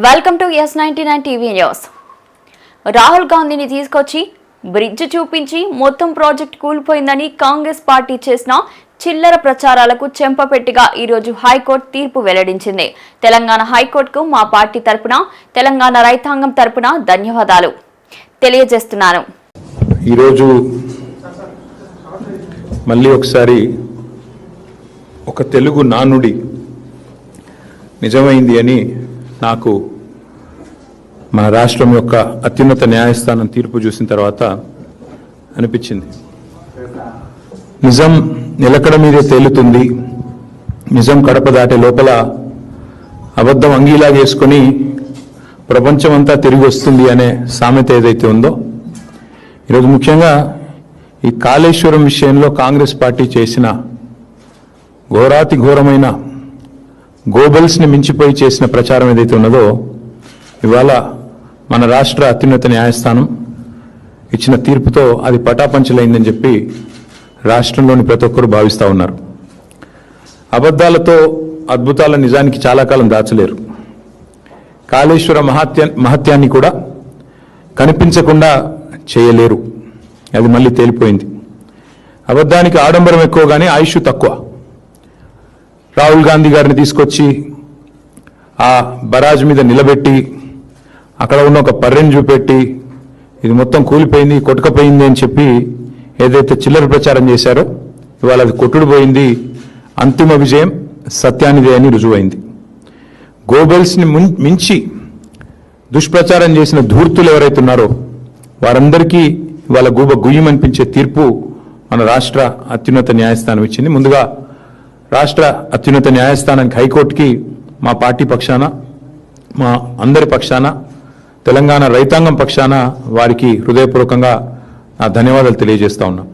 Welcome to S99 TV news. Rahul గాంధీని తీసుకొచ్చి bridge చూపించి మొత్తం ప్రాజెక్ట్ కూలిపోయిందని కాంగ్రెస్ పార్టీ చేసిన చిల్లర ప్రచారాలకు చెంపపెట్టిగా ఈరోజు హైకోర్టు తీర్పు వెల్లడించింది. తెలంగాణ హైకోర్టుకు మా పార్టీ తరపున తెలంగాణ రైతాంగం తరపున ధన్యవాదాలు తెలియజేస్తున్నాను. ఈరోజు మళ్ళీ ఒకసారి ఒక తెలుగు నానుడి నిజమైంది అని నాకు మన రాష్ట్రం యొక్క అత్యున్నత న్యాయస్థానం తీర్పు చూసిన తర్వాత అనిపించింది. నిజం నిలకడ మీదే తేలుతుంది, నిజం కడప దాటే లోపల అబద్ధం అంగీలాగేసుకొని ప్రపంచమంతా తిరిగి వస్తుంది అనే సామెత ఏదైతే ఉందో, ఈరోజు ముఖ్యంగా ఈ కాళేశ్వరం విషయంలో కాంగ్రెస్ పార్టీ చేసిన ఘోరాతి ఘోరమైన గోబల్స్ని మించిపోయి చేసిన ప్రచారం ఏదైతే ఉన్నదో, ఇవాళ మన రాష్ట్ర అత్యున్నత న్యాయస్థానం ఇచ్చిన తీర్పుతో అది పటాపంచలైందని చెప్పి రాష్ట్రంలోని ప్రతి ఒక్కరు భావిస్తూ ఉన్నారు. అబద్ధాలతో అద్భుతాల నిజానికి చాలా కాలం దాచలేరు. కాళేశ్వర మహత్యాన్ని కూడా కనిపించకుండా చేయలేరు. అది మళ్ళీ తేలిపోయింది. అబద్ధానికి ఆడంబరం ఎక్కువ కానీ ఆయుష్ తక్కువ. రాహుల్ గాంధీ గారిని తీసుకొచ్చి ఆ బరాజ్ మీద నిలబెట్టి అక్కడ ఉన్న ఒక పర్రెని చూపెట్టి ఇది మొత్తం కూలిపోయింది, కొట్టుకపోయింది అని చెప్పి ఏదైతే చిల్లర ప్రచారం చేశారో, ఇవాళ అది కొట్టుడు పోయింది. అంతిమ విజయం సత్యానిదే అని రుజువైంది. గోబెల్స్ని మించి దుష్ప్రచారం చేసిన ధూర్తులు ఎవరైతే ఉన్నారో వారందరికీ ఇవాళ గుయ్యమనిపించే తీర్పు మన రాష్ట్ర అత్యున్నత న్యాయస్థానం ఇచ్చింది. ముందుగా రాష్ట్ర అత్యున్నత న్యాయస్థానానికి, హైకోర్టుకి మా పార్టీ పక్షాన, మా అందరి పక్షాన, తెలంగాణ రైతాంగం పక్షాన వారికి హృదయపూర్వకంగా నా ధన్యవాదాలు తెలియజేస్తా ఉన్నా.